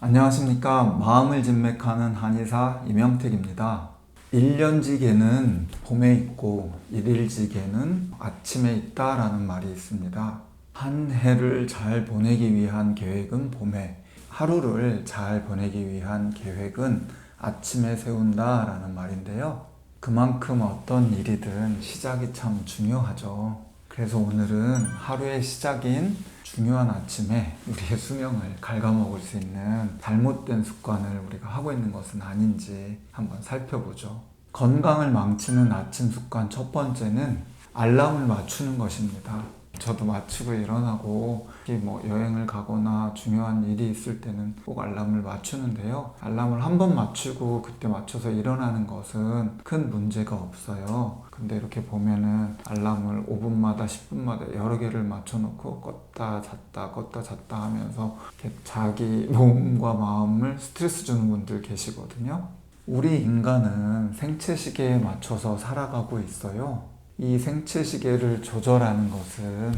안녕하십니까. 마음을 진맥하는 한의사 이명택입니다. 일년지계는 봄에 있고 일일지계는 아침에 있다라는 말이 있습니다. 한 해를 잘 보내기 위한 계획은 봄에, 하루를 잘 보내기 위한 계획은 아침에 세운다라는 말인데요. 그만큼 어떤 일이든 시작이 참 중요하죠. 그래서 오늘은 하루의 시작인 중요한 아침에 우리의 수명을 갉아먹을 수 있는 잘못된 습관을 우리가 하고 있는 것은 아닌지 한번 살펴보죠. 건강을 망치는 아침 습관 첫 번째는 알람을 맞추는 것입니다. 저도 맞추고 일어나고 여행을 가거나 중요한 일이 있을 때는 꼭 알람을 맞추는데요. 알람을 한 번 맞추고 그때 맞춰서 일어나는 것은 큰 문제가 없어요. 근데 이렇게 보면은 알람을 5분마다 10분마다 여러 개를 맞춰놓고 껐다 잤다 하면서 이렇게 자기 몸과 마음을 스트레스 주는 분들 계시거든요. 우리 인간은 생체 시계에 맞춰서 살아가고 있어요. 이 생체 시계를 조절하는 것은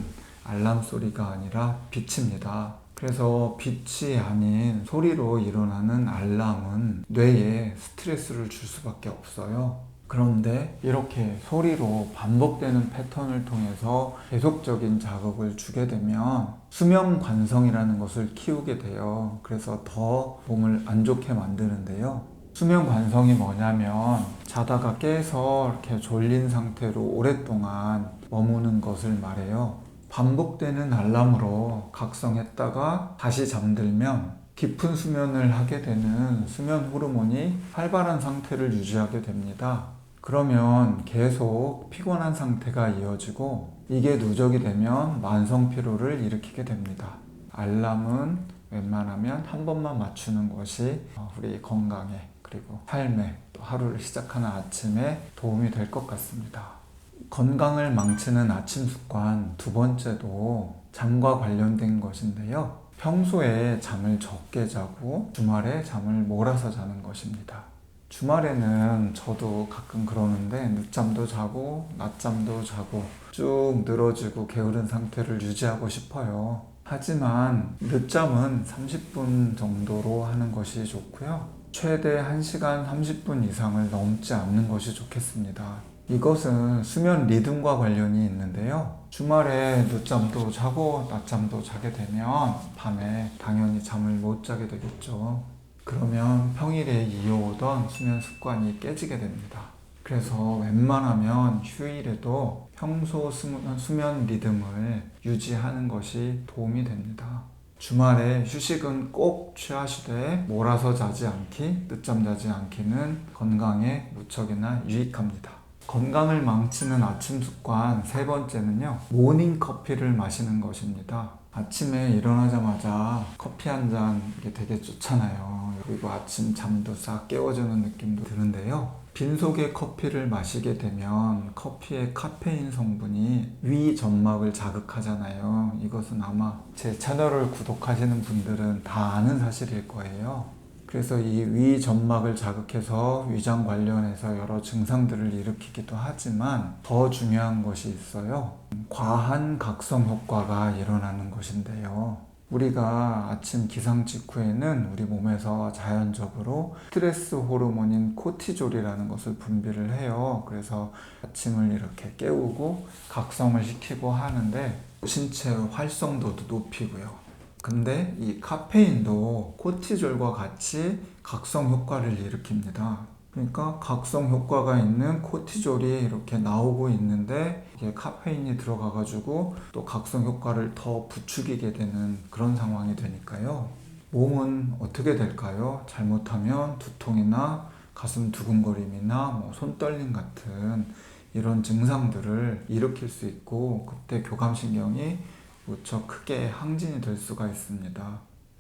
알람 소리가 아니라 빛입니다. 그래서 빛이 아닌 소리로 일어나는 알람은 뇌에 스트레스를 줄 수밖에 없어요. 그런데 이렇게 소리로 반복되는 패턴을 통해서 계속적인 자극을 주게 되면 수면 관성이라는 것을 키우게 돼요. 그래서 더 몸을 안 좋게 만드는데요. 수면 관성이 뭐냐면 자다가 깨서 이렇게 졸린 상태로 오랫동안 머무는 것을 말해요. 반복되는 알람으로 각성했다가 다시 잠들면 깊은 수면을 하게 되는 수면 호르몬이 활발한 상태를 유지하게 됩니다. 그러면 계속 피곤한 상태가 이어지고 이게 누적이 되면 만성 피로를 일으키게 됩니다. 알람은 웬만하면 한 번만 맞추는 것이 우리 건강에 그리고 삶에 또 하루를 시작하는 아침에 도움이 될 것 같습니다. 건강을 망치는 아침 습관 두 번째도 잠과 관련된 것인데요. 평소에 잠을 적게 자고 주말에 잠을 몰아서 자는 것입니다. 주말에는 저도 가끔 그러는데 늦잠도 자고 낮잠도 자고 쭉 늘어지고 게으른 상태를 유지하고 싶어요. 하지만 늦잠은 30분 정도로 하는 것이 좋고요. 최대 1시간 30분 이상을 넘지 않는 것이 좋겠습니다. 이것은 수면 리듬과 관련이 있는데요. 주말에 늦잠도 자고 낮잠도 자게 되면 밤에 당연히 잠을 못 자게 되겠죠. 그러면 평일에 이어오던 수면 습관이 깨지게 됩니다. 그래서 웬만하면 휴일에도 평소 수면 리듬을 유지하는 것이 도움이 됩니다. 주말에 휴식은 꼭 취하시되 몰아서 자지 않기, 늦잠 자지 않기는 건강에 무척이나 유익합니다. 건강을 망치는 아침 습관 세 번째는요, 모닝커피를 마시는 것입니다. 아침에 일어나자마자 커피 한 잔 이게 되게 좋잖아요. 그리고 아침 잠도 싹 깨워주는 느낌도 드는데요. 빈속에 커피를 마시게 되면 커피의 카페인 성분이 위 점막을 자극하잖아요. 이것은 아마 제 채널을 구독하시는 분들은 다 아는 사실일 거예요. 그래서 이 위 점막을 자극해서 위장 관련해서 여러 증상들을 일으키기도 하지만 더 중요한 것이 있어요. 과한 각성 효과가 일어나는 것인데요. 우리가 아침 기상 직후에는 우리 몸에서 자연적으로 스트레스 호르몬인 코티졸이라는 것을 분비를 해요. 그래서 아침을 이렇게 깨우고 각성을 시키고 하는데 신체 활성도도 높이고요. 근데 이 카페인도 코티졸과 같이 각성 효과를 일으킵니다. 그러니까 각성 효과가 있는 코티졸이 이렇게 나오고 있는데 이게 카페인이 들어가가지고 또 각성 효과를 더 부추기게 되는 그런 상황이 되니까요. 몸은 어떻게 될까요? 잘못하면 두통이나 가슴 두근거림이나 손떨림 같은 이런 증상들을 일으킬 수 있고 그때 교감신경이 무척 크게 항진이 될 수가 있습니다.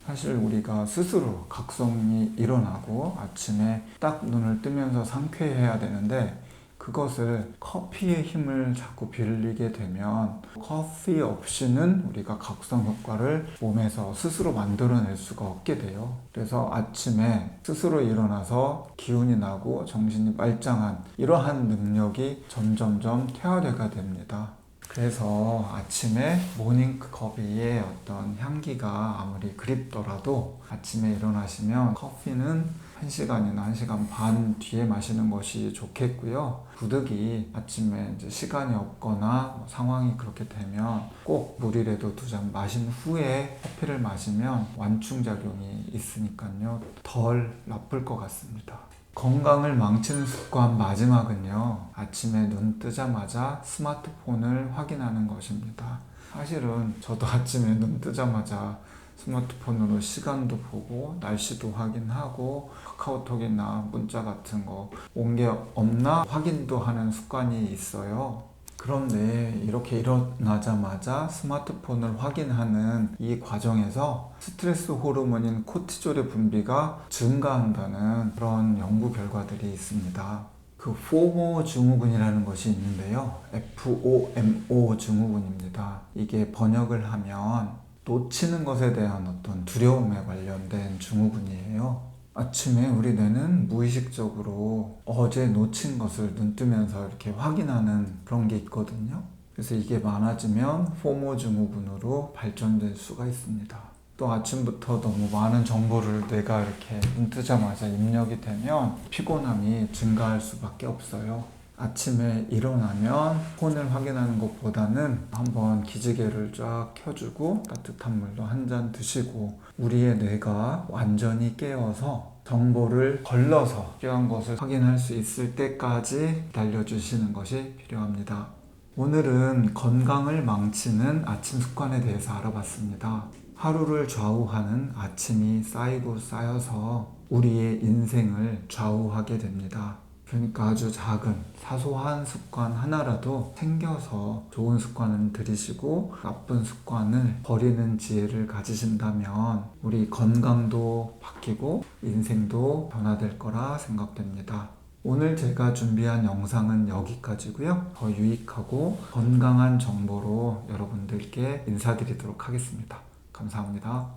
사실 우리가 스스로 각성이 일어나고 아침에 딱 눈을 뜨면서 상쾌해야 되는데 그것을 커피의 힘을 자꾸 빌리게 되면 커피 없이는 우리가 각성 효과를 몸에서 스스로 만들어낼 수가 없게 돼요. 그래서 아침에 스스로 일어나서 기운이 나고 정신이 말짱한 이러한 능력이 점점점 퇴화되게 됩니다. 그래서 아침에 모닝커피의 어떤 향기가 아무리 그립더라도 아침에 일어나시면 커피는 1시간이나 1시간 반 뒤에 마시는 것이 좋겠고요. 부득이 아침에 이제 시간이 없거나 상황이 그렇게 되면 꼭 물이라도 2잔 마신 후에 커피를 마시면 완충작용이 있으니까요. 덜 나쁠 것 같습니다. 건강을 망치는 습관 마지막은요. 아침에 눈 뜨자마자 스마트폰을 확인하는 것입니다. 사실은 저도 아침에 눈 뜨자마자 스마트폰으로 시간도 보고 날씨도 확인하고 카카오톡이나 문자 같은 거 온 게 없나 확인도 하는 습관이 있어요. 그런데 이렇게 일어나자마자 스마트폰을 확인하는 이 과정에서 스트레스 호르몬인 코티졸의 분비가 증가한다는 그런 연구 결과들이 있습니다. 그 FOMO 증후군이라는 것이 있는데요. FOMO 증후군입니다. 이게 번역을 하면 놓치는 것에 대한 어떤 두려움에 관련된 증후군이에요. 아침에 우리 뇌는 무의식적으로 어제 놓친 것을 눈 뜨면서 이렇게 확인하는 그런 게 있거든요. 그래서 이게 많아지면 포모 증후군으로 발전될 수가 있습니다. 또 아침부터 너무 많은 정보를 뇌가 이렇게 눈 뜨자마자 입력이 되면 피곤함이 증가할 수밖에 없어요. 아침에 일어나면 폰을 확인하는 것보다는 한번 기지개를 쫙 켜주고 따뜻한 물도 한 잔 드시고 우리의 뇌가 완전히 깨어서 정보를 걸러서 필요한 것을 확인할 수 있을 때까지 기다려주시는 것이 필요합니다. 오늘은 건강을 망치는 아침 습관에 대해서 알아봤습니다. 하루를 좌우하는 아침이 쌓이고 쌓여서 우리의 인생을 좌우하게 됩니다. 그러니까 아주 작은 사소한 습관 하나라도 챙겨서 좋은 습관을 들이시고 나쁜 습관을 버리는 지혜를 가지신다면 우리 건강도 바뀌고 인생도 변화될 거라 생각됩니다. 오늘 제가 준비한 영상은 여기까지고요. 더 유익하고 건강한 정보로 여러분들께 인사드리도록 하겠습니다. 감사합니다.